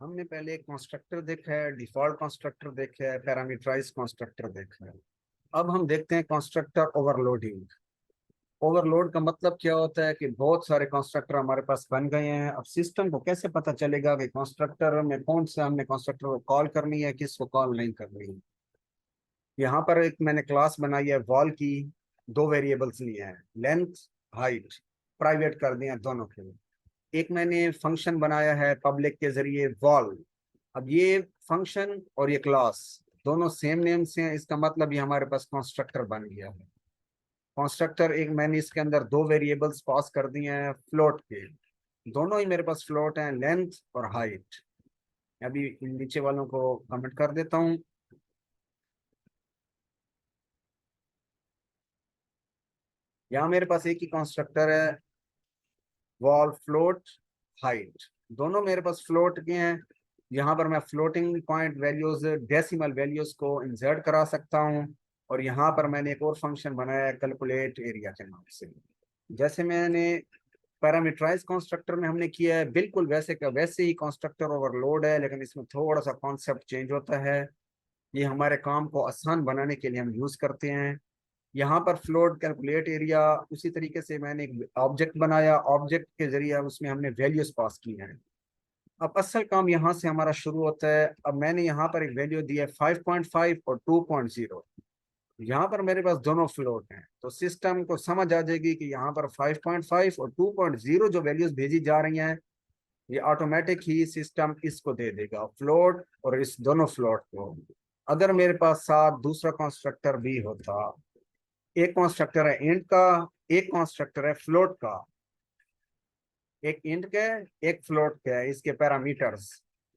हमने पहले एक कंस्ट्रक्टर देखा है, डिफॉल्ट कंस्ट्रक्टर देखा है, पैरामीटराइज कंस्ट्रक्टर देखा है। अब हम देखते हैं कंस्ट्रक्टर ओवरलोडिंग। ओवरलोड का मतलब क्या होता है कि बहुत सारे कंस्ट्रक्टर हमारे पास बन गए हैं। अब सिस्टम को कैसे पता चलेगा कि कंस्ट्रक्टर में कौन से हमने कंस्ट्रक्टर को कॉल करनी है, किसको कॉल नहीं करनी है। यहाँ पर एक मैंने क्लास बनाई है वॉल की। दो वेरिएबल्स लिए हैं, लेंथ, हाइट, प्राइवेट कर दिए हैं दोनों के लिए। एक मैंने फंक्शन बनाया है पब्लिक के जरिए वॉल। अब ये फंक्शन और ये क्लास दोनों सेम नेम से हैं, इसका मतलब ये हमारे पास कंस्ट्रक्टर बन गया है। कंस्ट्रक्टर एक मैंने इसके अंदर दो वेरिएबल्स पास कर दिए हैं फ्लोट के। दोनों ही मेरे पास फ्लोट हैं, लेंथ और हाइट। अभी इन नीचे वालों को कमेंट कर देता हूँ। यहाँ मेरे पास एक ही कंस्ट्रक्टर है, वॉल फ्लोट हाइट। दोनों मेरे पास फ्लोट के हैं। यहाँ पर मैं floating point values, decimal values को इंसर्ट करा सकता हूँ। और यहाँ पर मैंने एक और फंक्शन बनाया है कैलकुलेट एरिया के नाम से। जैसे मैंने पैरामीटराइज कंस्ट्रक्टर में हमने किया है, बिल्कुल वैसे का वैसे ही कंस्ट्रक्टर ओवरलोड है, लेकिन इसमें थोड़ा सा कॉन्सेप्ट चेंज होता है। ये हमारे काम को आसान बनाने के लिए हम यूज करते हैं। यहाँ पर फ्लोट कैलकुलेट एरिया, उसी तरीके से मैंने एक ऑब्जेक्ट बनाया, ऑब्जेक्ट के जरिए उसमें हमने वैल्यूज पास की हैं। अब असल काम यहाँ से हमारा शुरू होता है। अब मैंने यहाँ पर एक वैल्यू दी है 5.5 और 2.0। यहाँ पर मेरे पास दोनों फ्लोट हैं, तो सिस्टम को समझ आ जाएगी कि यहाँ पर 5.5 और 2.0 जो वैल्यूज भेजी जा रही हैं, ये ऑटोमेटिक ही सिस्टम इसको दे देगा, फ्लोट और इस दोनों फ्लोट को। अगर मेरे पास साथ दूसरा कंस्ट्रक्टर भी होता, एक कंस्ट्रक्टर है इंट का, एक कंस्ट्रक्टर है फ्लोट का। एक इंट के, एक फ्लोट के है इसके पैरामीटर्स।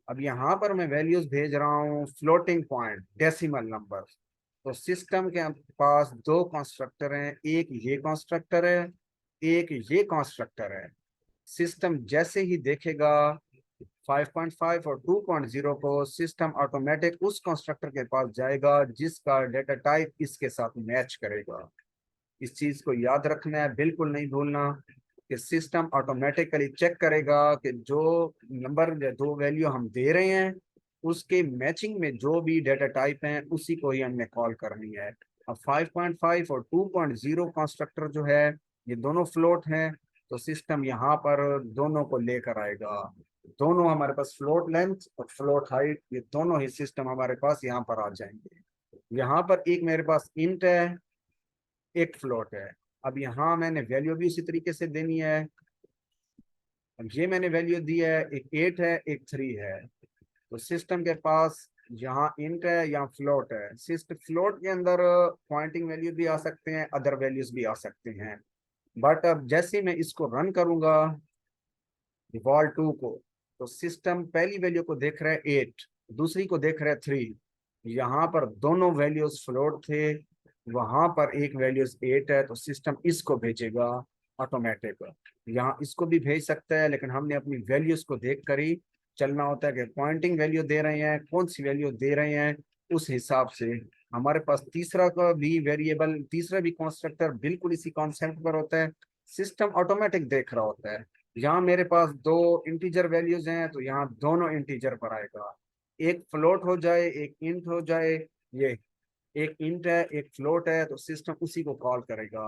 अब यहाँ पर मैं वैल्यूज भेज रहा हूँ फ्लोटिंग पॉइंट डेसिमल नंबर। तो सिस्टम के पास दो कंस्ट्रक्टर हैं, एक ये कंस्ट्रक्टर है, एक ये कंस्ट्रक्टर है। सिस्टम जैसे ही देखेगा 5.5 और 2.0 को, सिस्टम ऑटोमेटिक उस कंस्ट्रक्टर के पास जाएगा जिसका डेटा टाइप इसके साथ मैच करेगा। इस चीज को याद रखना है, बिल्कुल नहीं भूलना कि सिस्टम ऑटोमेटिकली चेक करेगा कि जो नंबर या दो वैल्यू हम दे रहे हैं उसके मैचिंग में जो भी डेटा टाइप है उसी को ही हमने कॉल करनी है। अब 5.5 और 2.0 कंस्ट्रक्टर जो है, ये दोनों फ्लोट हैं, तो सिस्टम यहाँ पर दोनों को लेकर आएगा। दोनों हमारे पास फ्लोट लेंथ और फ्लोट हाइट, ये दोनों ही सिस्टम हमारे पास यहाँ पर आ जाएंगे। यहाँ पर एक मेरे पास इंट है, एक फ्लोट है। अब यहाँ मैंने वैल्यू भी उसी तरीके से देनी है। अब ये मैंने वैल्यू दी है, एक 8 है, एक 3 है। तो सिस्टम के पास यहाँ इंट है, यहाँ फ्लोट है। सिस्ट फ्लोट के अंदर पॉइंटिंग वैल्यू भी आ सकते हैं, अदर वैल्यूज भी आ सकते हैं। बट अब जैसे ही मैं इसको रन करूंगा डिफॉल्ट टू को, तो सिस्टम पहली वैल्यू को देख रहा है 8, दूसरी को देख रहा है 3। यहाँ पर दोनों वैल्यूज फ्लोट थे, वहां पर एक वैल्यूज 8 है, तो सिस्टम इसको भेजेगा ऑटोमेटिक। यहाँ इसको भी भेज सकता है, लेकिन हमने अपनी वैल्यूज को देख कर ही चलना होता है कि पॉइंटिंग वैल्यू दे रहे हैं, कौन सी वैल्यू दे रहे हैं, उस हिसाब से। हमारे पास तीसरा का भी वेरिएबल, तीसरा भी कंस्ट्रक्टर बिल्कुल इसी कॉन्सेप्ट पर होता है। सिस्टम ऑटोमेटिक देख रहा होता है। यहाँ मेरे पास दो इंटीजर वैल्यूज हैं, तो यहाँ दोनों इंटीजर पर आएगा। एक फ्लोट हो जाए, एक इंट हो जाए, ये एक इंट है, एक फ्लोट है, तो सिस्टम उसी को कॉल करेगा।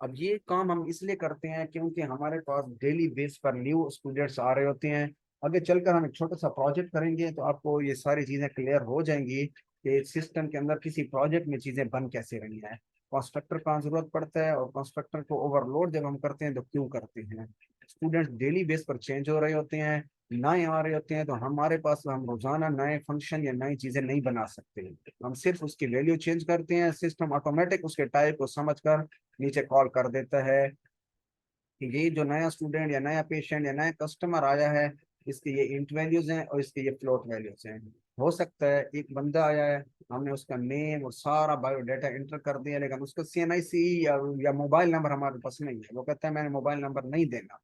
अब ये काम हम इसलिए करते हैं क्योंकि हमारे पास डेली बेस पर न्यू स्टूडेंट्स आ रहे होते हैं। आगे चलकर हम एक छोटा सा प्रोजेक्ट करेंगे तो आपको ये सारी चीजें क्लियर हो जाएंगी कि सिस्टम के अंदर किसी प्रोजेक्ट में चीजें बन कैसे रही हैं, कंस्ट्रक्टर कहाँ जरूरत पड़ता है, और कंस्ट्रक्टर को ओवरलोड जब हम करते हैं तो क्यों करते हैं। स्टूडेंट्स डेली बेस पर चेंज हो रहे होते हैं, नए आ रहे होते हैं, तो हमारे पास हम रोजाना नए फंक्शन या नई चीजें नहीं बना सकते। हम सिर्फ उसकी वैल्यू चेंज करते हैं, सिस्टम ऑटोमेटिक उसके टाइप को समझकर नीचे कॉल कर देता है कि ये जो नया स्टूडेंट या नया पेशेंट या नया कस्टमर आया है, इसके ये इंट वैल्यूज हैं और इसके ये फ्लोट वैल्यूज हैं। हो सकता है एक बंदा आया है, हमने उसका नेम और सारा बायोडाटा एंटर कर दिया, लेकिन उसका CNIC या मोबाइल नंबर हमारे पास नहीं है। वो कहता है मैंने मोबाइल नंबर नहीं देना।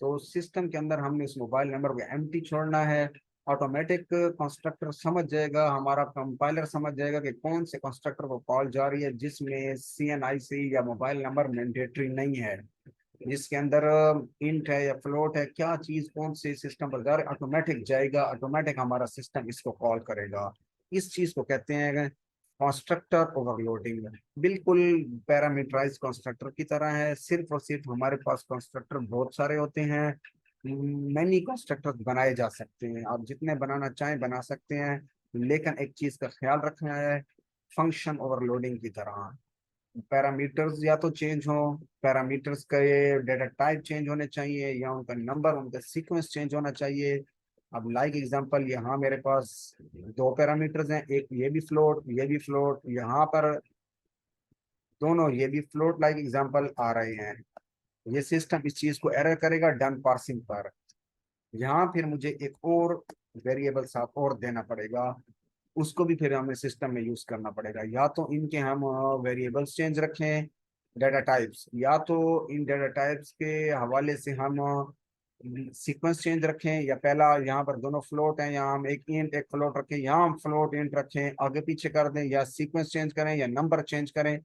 तो सिस्टम के अंदर हमने उस मोबाइल नंबर को एम्प्टी छोड़ना है। ऑटोमेटिक कंस्ट्रक्टर समझ जाएगा, हमारा कंपाइलर समझ जाएगा कि कौन से कंस्ट्रक्टर को कॉल जा रही है जिसमें CNIC या मोबाइल नंबर मैंडेटरी नहीं है। जिसके अंदर इंट है या फ्लोट है, क्या चीज कौन से सिस्टम पर जा रहा है, ऑटोमेटिक जाएगा, ऑटोमेटिक हमारा सिस्टम इसको कॉल करेगा। इस चीज को कहते हैं कंस्ट्रक्टर ओवरलोडिंग। बिल्कुल पैरामीटराइज कंस्ट्रक्टर की तरह है, सिर्फ और सिर्फ हमारे पास कंस्ट्रक्टर बहुत सारे होते हैं। मैनी कंस्ट्रक्टर बनाए जा सकते हैं, आप जितने बनाना चाहें बना सकते हैं, लेकिन एक चीज का ख्याल रखना है, फंक्शन ओवरलोडिंग की तरह पैरामीटर्स या तो चेंज हो, पैरामीटर्स का ये डेटा टाइप चेंज होने चाहिए, या उनका नंबर, उनका सीक्वेंस चेंज होना चाहिए। अब लाइक एग्जांपल, यहाँ मेरे पास दो पैरामीटर्स हैं, एक ये भी फ्लोट, ये भी फ्लोट, यहाँ पर दोनों ये भी फ्लोट लाइक एग्जांपल आ रहे हैं। ये सिस्टम इस चीज को एरर करेगा डन पार्सिंग पर। यहाँ फिर मुझे एक और वेरिएबल साथ और देना पड़ेगा, उसको भी फिर हमें सिस्टम में यूज करना पड़ेगा। या तो इनके हम वेरिएबल्स चेंज रखें, डाटा टाइप्स, या तो इन डाटा टाइप्स के हवाले से हम सीक्वेंस चेंज रखें, या पहला यहाँ पर दोनों फ्लोट हैं, यहाँ हम एक इंट एक फ्लोट रखें, यहाँ हम फ्लोट इंट रखें, आगे पीछे कर दें, या सीक्वेंस चेंज करें या नंबर चेंज करें।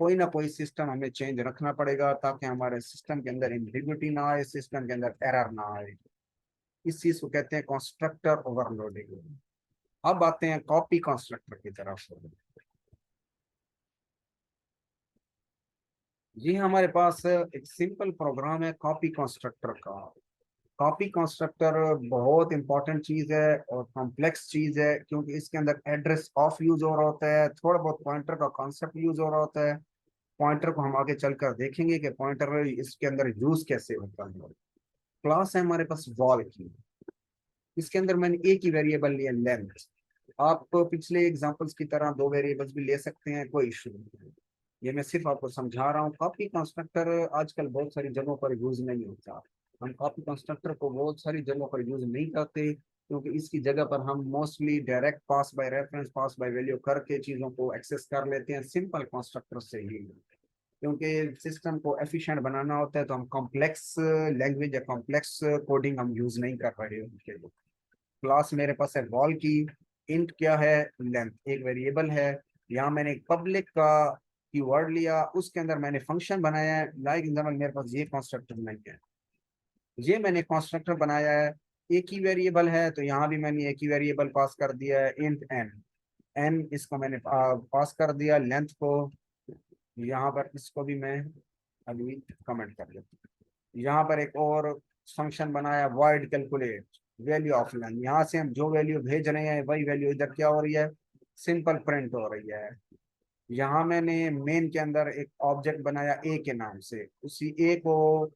कोई ना कोई सिस्टम हमें चेंज रखना पड़ेगा ताकि हमारे सिस्टम के अंदर एम्बिग्युइटी ना आए, सिस्टम के अंदर एरर ना आए। इस चीज को कहते हैं कंस्ट्रक्टर ओवरलोडिंग। अब आते हैं कॉपी कंस्ट्रक्टर की तरफ। जी हमारे पास एक सिंपल प्रोग्राम है कॉपी कंस्ट्रक्टर का। कॉपी कंस्ट्रक्टर बहुत इंपॉर्टेंट चीज है और कॉम्प्लेक्स चीज है, क्योंकि इसके अंदर एड्रेस ऑफ यूज हो रहा होता है, थोड़ा बहुत पॉइंटर का कॉन्सेप्ट यूज हो रहा होता है। पॉइंटर को हम आगे चलकर देखेंगे कि पॉइंटर इसके अंदर यूज कैसे होता है। क्लास है हमारे पास वॉल की, इसके अंदर मैंने एक ही वेरिएबल लिया लेंथ। आप पिछले एग्जांपल्स की तरह दो वेरिएबल्स भी ले सकते हैं, कोई इशू नहीं है। ये मैं सिर्फ आपको समझा रहा हूँ। कॉपी कंस्ट्रक्टर आजकल बहुत सारी जगहों पर यूज नहीं होता। हम कॉपी कंस्ट्रक्टर को बहुत सारी जगहों पर यूज नहीं करते, क्योंकि इसकी जगह पर हम mostly direct pass by reference, pass by value करके चीजों को एक्सेस कर लेते हैं सिंपल कंस्ट्रक्टर से ही। क्योंकि सिस्टम को एफिशिएंट बनाना होता है तो हम कॉम्प्लेक्स लैंग्वेज या कॉम्प्लेक्स कोडिंग हम यूज नहीं कर रहे हैं उनके लिए। क्लास मेरे पास है वॉल की, इंट क्या है, लेंथ एक वेरिएबल है। यहाँ मैंने एक पब्लिक का कीवर्ड लिया, उसके अंदर मैंने फंक्शन बनाया है। लाइक एग्जाम्पल मेरे पास ये कॉन्स्ट्रक्टर नहीं है, ये मैंने कॉन्स्ट्रक्टर बनाया है, एक ही वेरिएबल है, तो यहाँ भी मैंने एक ही वेरिएबल पास कर दिया है इंट एन। एन इसको मैंने पास कर दिया लेंथ को। यहाँ पर इसको भी मैं अभी कमेंट कर देता हूँ। यहाँ पर एक और फंक्शन बनाया void calculate value of length. यहाँ से हम जो वैल्यू भेज रहे हैं वही वैल्यू इधर क्या हो रही है, सिंपल प्रिंट हो रही है। यहाँ मैंने मेन के अंदर एक ऑब्जेक्ट बनाया ए के नाम से, उसी ए को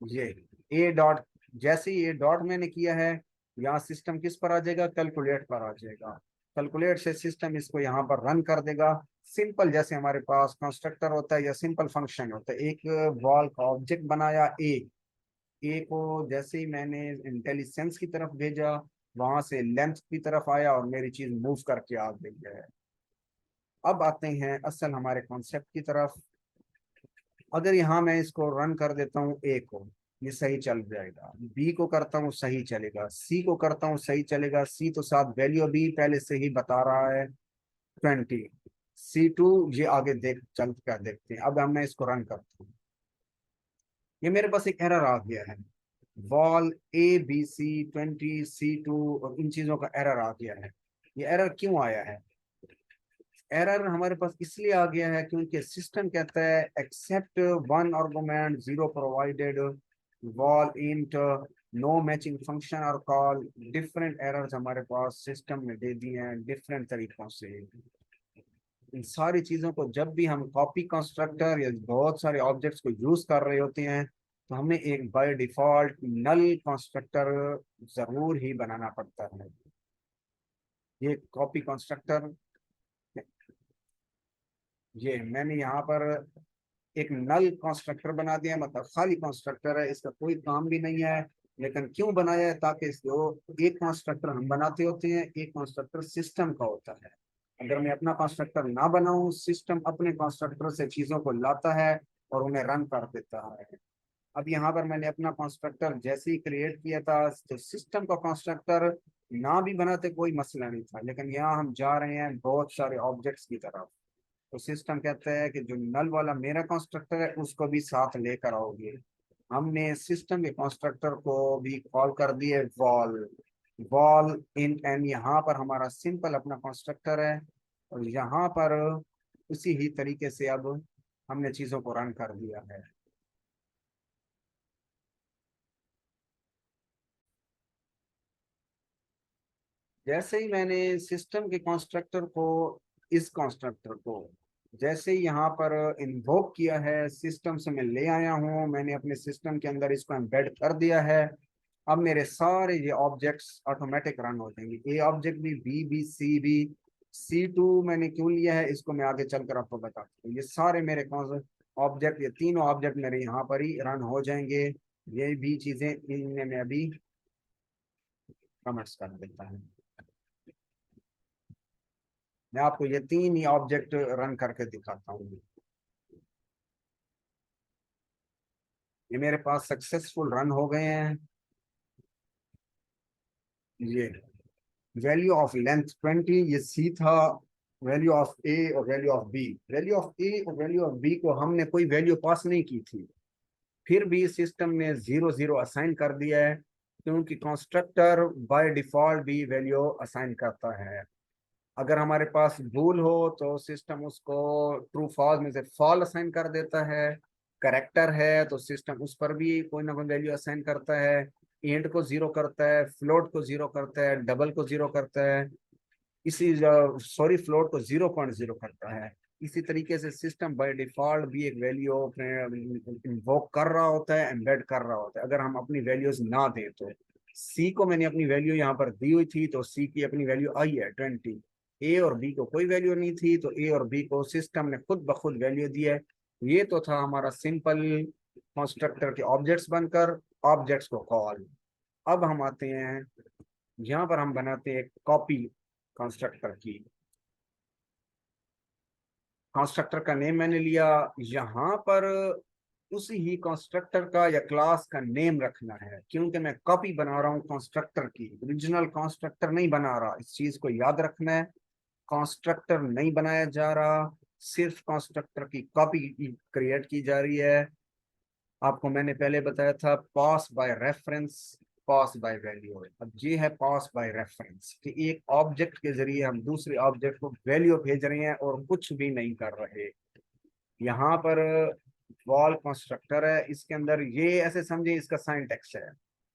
ये ए डॉट, जैसे ही ये डॉट मैंने किया है, यहाँ सिस्टम किस पर आ जाएगा, कैलकुलेट पर आ जाएगा। कैलकुलेट से सिस्टम इसको यहाँ पर रन कर देगा। सिंपल जैसे हमारे पास कंस्ट्रक्टर होता है या सिंपल फंक्शन होता है। एक वॉल का ऑब्जेक्ट बनाया ए को जैसे ही मैंने इंटेलिजेंस की तरफ भेजा, वहां से लेंथ की तरफ आया और मेरी चीज मूव करके आ गई है। अब आते हैं असल हमारे कॉन्सेप्ट की तरफ। अगर यहाँ मैं इसको रन कर देता हूँ ए को, ये सही चल जाएगा। बी को करता हूँ सही चलेगा, सी को करता हूँ सही चलेगा। सी तो साथ वैल्यू बी पहले से ही बता रहा है 20। C2 ये आगे चल कर देखते हैं। अब मैं इसको रन करता हूँ, ये मेरे पास एक एरर आ गया है, वॉल ABC 20 C2 और इन चीजों का एरर आ गया है। ये एरर क्यों आया है? एरर हमारे पास इसलिए आ गया है क्योंकि सिस्टम कहता है accept one argument zero provided wall int no matching function और कॉल। डिफरेंट एरर्स हमारे पास सिस्टम में दे दिए हैं डिफरेंट तरीकों से। इन सारी चीजों को जब भी हम कॉपी कंस्ट्रक्टर या बहुत सारे ऑब्जेक्ट्स को यूज कर रहे होते हैं, तो हमें एक बाय डिफॉल्ट नल कंस्ट्रक्टर जरूर ही बनाना पड़ता है। ये कॉपी कंस्ट्रक्टर, ये मैंने यहाँ पर एक नल कंस्ट्रक्टर बना दिया, मतलब खाली कंस्ट्रक्टर है, इसका कोई काम भी नहीं है। लेकिन क्यों बनाया है, ताकि इसको एक कंस्ट्रक्टर हम बनाते होते हैं, एक कंस्ट्रक्टर सिस्टम का होता है। अगर मैं अपना कंस्ट्रक्टर ना बनाऊं, सिस्टम अपने कंस्ट्रक्टर से चीजों को लाता है और उन्हें रन कर देता है। अब यहाँ पर मैंने अपना कंस्ट्रक्टर जैसे ही क्रिएट किया था, तो सिस्टम का कंस्ट्रक्टर ना भी बनाते कोई मसला नहीं था, लेकिन यहाँ हम जा रहे हैं बहुत सारे ऑब्जेक्ट्स की तरफ। तो सिस्टम कहता है कि जो नल वाला मेरा कंस्ट्रक्टर है उसको भी साथ लेकर आओगे। हमने सिस्टम के कंस्ट्रक्टर को भी कॉल कर दिए वॉल, वॉल इन एंड, यहाँ पर हमारा सिंपल अपना कंस्ट्रक्टर है। और यहाँ पर उसी ही तरीके से अब हमने चीजों को रन कर दिया है। जैसे ही मैंने सिस्टम के कंस्ट्रक्टर को, इस कंस्ट्रक्टर को जैसे ही यहाँ पर इन्वोक किया है, सिस्टम से मैं ले आया हूँ, मैंने अपने सिस्टम के अंदर इसको एम्बेड कर दिया है। अब मेरे सारे ये ऑब्जेक्ट्स ऑटोमेटिक रन हो जाएंगे। ए ऑब्जेक्ट भी सी भी, C2 मैंने क्यों लिया है इसको मैं आगे चलकर आपको बताता हूँ। ये सारे मेरे ऑब्जेक्ट, ये तीनों ऑब्जेक्ट मेरे यहाँ पर ही रन हो जाएंगे। ये भी चीजें इनमें मैं अभी कमेंट्स कर देता हूँ। मैं आपको ये तीन ही ऑब्जेक्ट रन करके दिखाता हूँ। ये मेरे पास सक्सेसफुल रन हो गए हैं। ये वैल्यू ऑफ लेंथ 20, ये सी था। वैल्यू ऑफ ए और value of B, value of A और वैल्यू ऑफ बी को हमने कोई वैल्यू पास नहीं की थी, फिर भी सिस्टम ने 0 0 असाइन कर दिया है, क्योंकि कंस्ट्रक्टर बाय डिफॉल्ट भी वैल्यू असाइन करता है। अगर हमारे पास भूल हो तो सिस्टम उसको ट्रू फॉल्स में से फॉल असाइन कर देता है। करेक्टर है तो सिस्टम उस पर भी कोई ना कोई वैल्यू असाइन करता है। इंट को 0 करता है, फ्लोट को 0 करता है, डबल को 0 करता है, इसी सॉरी फ्लोट को 0.0 करता है। इसी तरीके से सिस्टम बाय डिफॉल्ट भी एक वैल्यू इन्वोक कर रहा होता है, एम्बेड कर रहा होता है। अगर हम अपनी वैल्यूज ना दें तो, सी को मैंने अपनी वैल्यू यहाँ पर दी हुई थी तो सी की अपनी वैल्यू आई है 20। ए और बी को कोई वैल्यू नहीं थी तो ए और बी को सिस्टम ने खुद ब खुद वैल्यू दी है। ये तो था हमारा सिंपल कंस्ट्रक्टर के ऑब्जेक्ट्स बनकर ऑब्जेक्ट्स को कॉल। अब हम आते हैं, यहाँ पर हम बनाते हैं कॉपी कंस्ट्रक्टर की। कंस्ट्रक्टर का नेम मैंने लिया, यहाँ पर उसी ही कंस्ट्रक्टर का या क्लास का नेम रखना है, क्योंकि मैं कॉपी बना रहा हूँ कंस्ट्रक्टर की, ओरिजिनल कंस्ट्रक्टर नहीं बना रहा। इस चीज को याद रखना है, कंस्ट्रक्टर नहीं बनाया जा रहा, सिर्फ कंस्ट्रक्टर की कॉपी क्रिएट की जा रही है। आपको मैंने पहले बताया था pass by reference, pass by value. अब ये है पास बाय रेफरेंस कि एक ऑब्जेक्ट के जरिए हम दूसरे ऑब्जेक्ट को वैल्यू भेज रहे हैं और कुछ भी नहीं कर रहे। यहाँ पर वॉल कंस्ट्रक्टर है, इसके अंदर ये ऐसे समझे इसका सिंटैक्स है,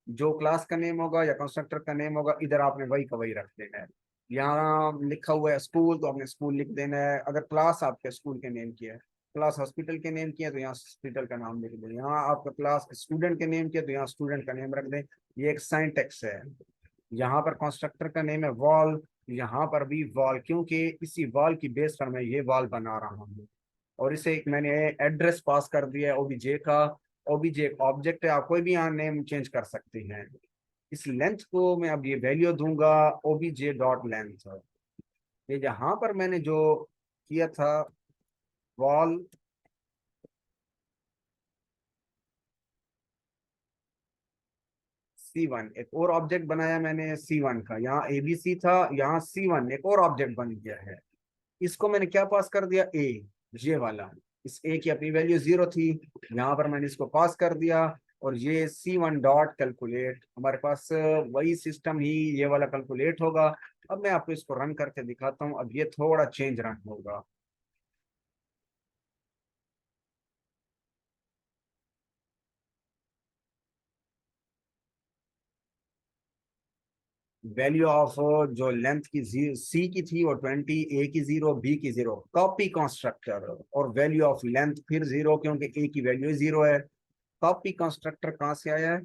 जो क्लास का नेम होगा या कंस्ट्रक्टर का नेम होगा इधर आपने वही का वही रख देना है। यहाँ लिखा हुआ है स्कूल तो आपने स्कूल लिख देना है। अगर क्लास आपके स्कूल के नेम की है, क्लास हॉस्पिटल के नेम की है तो यहाँ हॉस्पिटल का नाम लिख दें। यहाँ आपका क्लास स्टूडेंट के नेम किया तो यहाँ स्टूडेंट का नेम रख दें। ये एक सिंटैक्स है। यहाँ पर कंस्ट्रक्टर का नेम है वॉल, यहाँ पर भी वॉल, क्योंकि इसी वॉल की बेस पर मैं ये वॉल बना रहा हूँ। और इसे एक मैंने एड्रेस पास कर दिया है ओबीजे का। ओबीजे एक ऑब्जेक्ट है, आप कोई भी यहाँ नेम चेंज कर सकते हैं। इस लेंथ को मैं अब ये वैल्यू दूंगा ओबीजे डॉट लेंथ। ये यहाँ पर मैंने जो किया था वॉल C1, एक और ऑब्जेक्ट बनाया मैंने C1 का, यहाँ ABC था, यहाँ C1 एक और ऑब्जेक्ट बन गया है। इसको मैंने क्या पास कर दिया, ए, ये वाला। इस ए की अपनी वैल्यू 0 थी, यहाँ पर मैंने इसको पास कर दिया। और ये C1 डॉट कैलकुलेट, हमारे पास वही सिस्टम ही ये वाला कैलकुलेट होगा। अब मैं आपको इसको रन करके दिखाता हूँ, अब ये थोड़ा चेंज रन होगा। वैल्यू ऑफ जो लेंथ की सी की थी वो 20, ए की 0, बी की 0, कॉपी कंस्ट्रक्टर। और वैल्यू ऑफ लेंथ फिर 0, क्योंकि ए की वैल्यू 0 है। कॉपी कंस्ट्रक्टर कहाँ से आया है,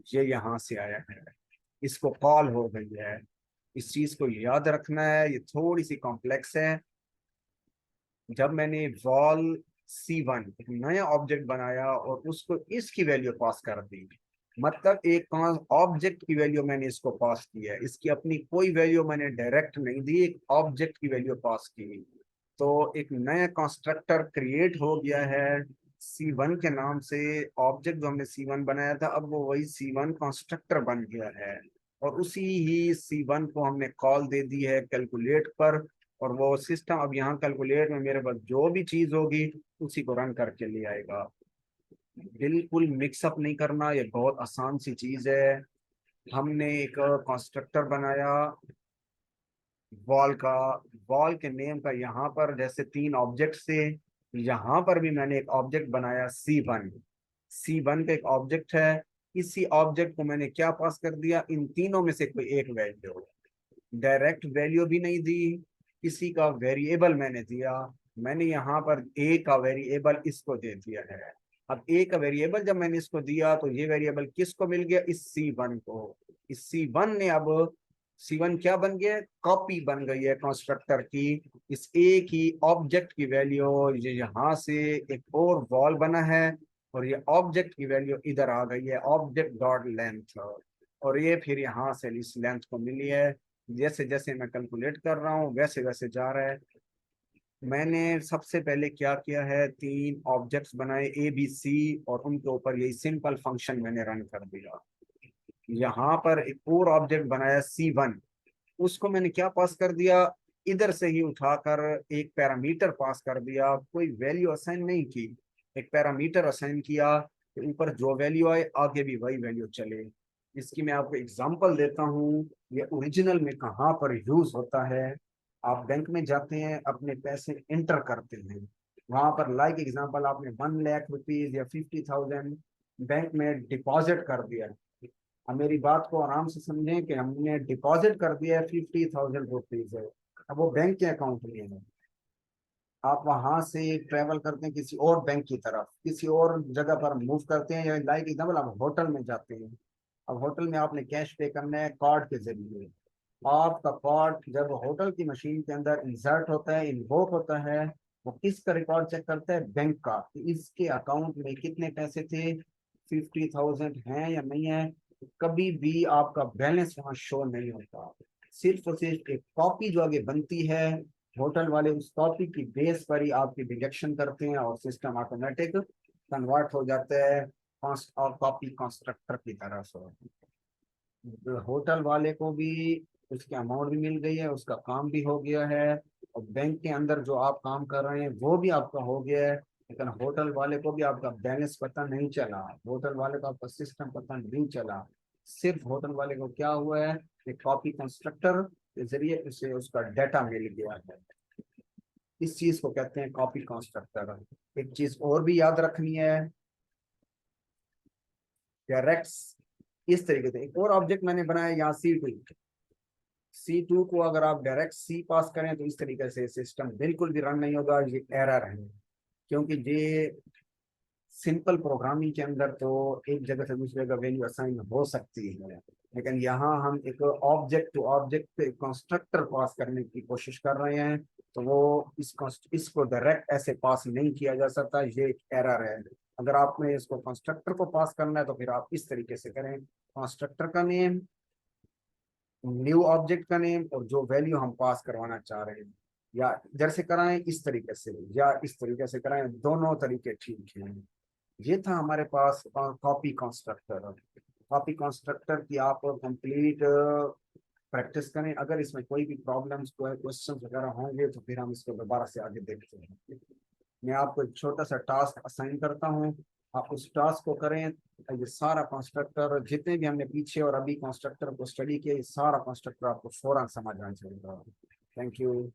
ये यहाँ से आया है, इसको कॉल हो गई है। इस चीज को याद रखना है, ये थोड़ी सी कॉम्प्लेक्स है। जब मैंने वॉल C1 एक नया ऑब्जेक्ट बनाया और उसको इसकी वैल्यू पास कर दी, मतलब एक ऑब्जेक्ट की वैल्यू मैंने इसको पास की है, इसकी अपनी कोई वैल्यू मैंने डायरेक्ट नहीं दी, एक ऑब्जेक्ट की वैल्यू पास की, तो एक नया कंस्ट्रक्टर क्रिएट हो गया है C1 के नाम से। ऑब्जेक्ट जो हमने C1 बनाया था अब वो वही C1 कंस्ट्रक्टर बन गया है। और उसी ही C1 को हमने कॉल दे दी है कैलकुलेट पर। और वो सिस्टम अब यहाँ कैलकुलेट में मेरे पास जो भी चीज होगी उसी को रन करके ले आएगा। बिल्कुल मिक्सअप नहीं करना, ये बहुत आसान सी चीज है। हमने एक कंस्ट्रक्टर बनाया वॉल का, वॉल के नेम का यहाँ पर जैसे 3 ऑब्जेक्ट से, यहाँ पर भी मैंने एक ऑब्जेक्ट बनाया C1। C1 का एक ऑब्जेक्ट है, इसी ऑब्जेक्ट को मैंने क्या पास कर दिया, इन तीनों में से कोई एक वैल्यू। डायरेक्ट वैल्यू भी नहीं दी, किसी का वेरिएबल मैंने दिया। मैंने यहाँ पर ए का वेरिएबल इसको दे दिया है। अब ए का वेरिएबल जब मैंने इसको दिया तो ये वेरिएबल किसको मिल गया, इस C1 को। इस C1 ने अब C1 क्या बन गया, कॉपी बन गई है कंस्ट्रक्टर की। इस ए की ऑब्जेक्ट की वैल्यू ये यहाँ से एक और वॉल बना है, और ये ऑब्जेक्ट की वैल्यू इधर आ गई है, ऑब्जेक्ट डॉट लेंथ, और ये फिर यहाँ से इस लेंथ को मिली है। जैसे जैसे मैं कैलकुलेट कर रहा हूँ वैसे वैसे जा रहा है। मैंने सबसे पहले क्या किया है, 3 ऑब्जेक्ट्स बनाए ABC, और उनके ऊपर यही सिंपल फंक्शन मैंने रन कर दिया। यहाँ पर एक और ऑब्जेक्ट बनाया C1, उसको मैंने क्या पास कर दिया, इधर से ही उठाकर एक पैरामीटर पास कर दिया, कोई वैल्यू असाइन नहीं की, एक पैरामीटर असाइन किया कि ऊपर जो वैल्यू आए आगे भी वही वैल्यू चले। इसकी मैं आपको एग्जांपल देता हूँ, ये ओरिजिनल में कहाँ पर यूज होता है। आप बैंक में जाते हैं, अपने पैसे एंटर करते हैं, वहां पर लाइक एग्जांपल आपने 1 लाख रुपीज या 50,000 बैंक में डिपॉजिट कर दिया। अब मेरी बात को आराम से समझें कि हमने डिपॉजिट कर दिया है 50,000 रुपीज है, अब वो बैंक के अकाउंट में है। आप वहां से ट्रेवल करते हैं किसी और बैंक की तरफ, किसी और जगह पर मूव करते हैं, या लाइक एग्जाम्पल आप होटल में जाते हैं। अब होटल में आपने कैश पे करना है कार्ड के जरिए। आपका कार्ड जब होटल की मशीन के अंदर इंसर्ट होता है, इन्वोक होता है, वो किसका रिकॉर्ड चेक करता है, बैंक का, कि इसके अकाउंट में कितने पैसे थे, 50,000 है या नहीं है। कभी भी आपका बैलेंस वहां शो नहीं होता, सिर्फ और सिर्फ एक कॉपी जो आगे बनती है, होटल वाले उस कॉपी की बेस पर ही आपकी डिडक्शन करते हैं, और सिस्टम ऑटोमेटिक कन्वर्ट हो जाता है और कॉपी कंस्ट्रक्टर की तरफ। होटल वाले को भी उसकी अमाउंट भी मिल गई है, उसका काम भी हो गया है, और बैंक के अंदर जो आप काम कर रहे हैं वो भी आपका हो गया है। लेकिन होटल वाले को भी आपका बैलेंस पता नहीं चला, होटल वाले को आपका सिस्टम पता नहीं चला। सिर्फ होटल वाले को क्या हुआ है, एक कॉपी कंस्ट्रक्टर के जरिए उसे उसका डाटा मिल गया है। इस चीज को कहते हैं कॉपी कंस्ट्रक्टर। एक चीज और भी याद रखनी है, डायरेक्ट इस तरीके से एक और ऑब्जेक्ट मैंने बनाया यहाँ C2 को अगर आप डायरेक्ट C पास करें तो इस तरीके से सिस्टम बिल्कुल भी रन नहीं होगा, ये एरर है। क्योंकि ये सिंपल प्रोग्रामिंग के अंदर तो एक जगह से दूसरी जगह वैल्यू असाइन हो सकती है, लेकिन यहाँ हम एक ऑब्जेक्ट टू ऑब्जेक्ट कंस्ट्रक्टर पास करने की कोशिश कर रहे हैं, तो वो इसको डायरेक्ट ऐसे पास नहीं किया जा सकता, ये एक एरर है। अगर आपने इसको कंस्ट्रक्टर को पास करना है तो फिर आप इस तरीके से करें, कंस्ट्रक्टर का नेम, न्यू ऑब्जेक्ट का नेम, और जो वैल्यू हम पास करवाना चाह रहे हैं, या इधर से कराएं इस तरीके से या इस तरीके से कराएं, दोनों तरीके ठीक हैं। ये था हमारे पास कॉपी कंस्ट्रक्टर। कॉपी कंस्ट्रक्टर की आप कंप्लीट प्रैक्टिस करें, अगर इसमें कोई भी प्रॉब्लम्स कोई क्वेश्चन वगैरह होंगे तो फिर हम इसको दोबारा से आगे देखते हैं। मैं आपको एक छोटा सा टास्क असाइन करता हूँ, आप उस टास्क को करें। ये सारा कंस्ट्रक्टर जितने भी हमने पीछे और अभी कंस्ट्रक्टर को स्टडी किया, ये सारा कंस्ट्रक्टर आपको फौरन समझ आना चाहिए। Thank you.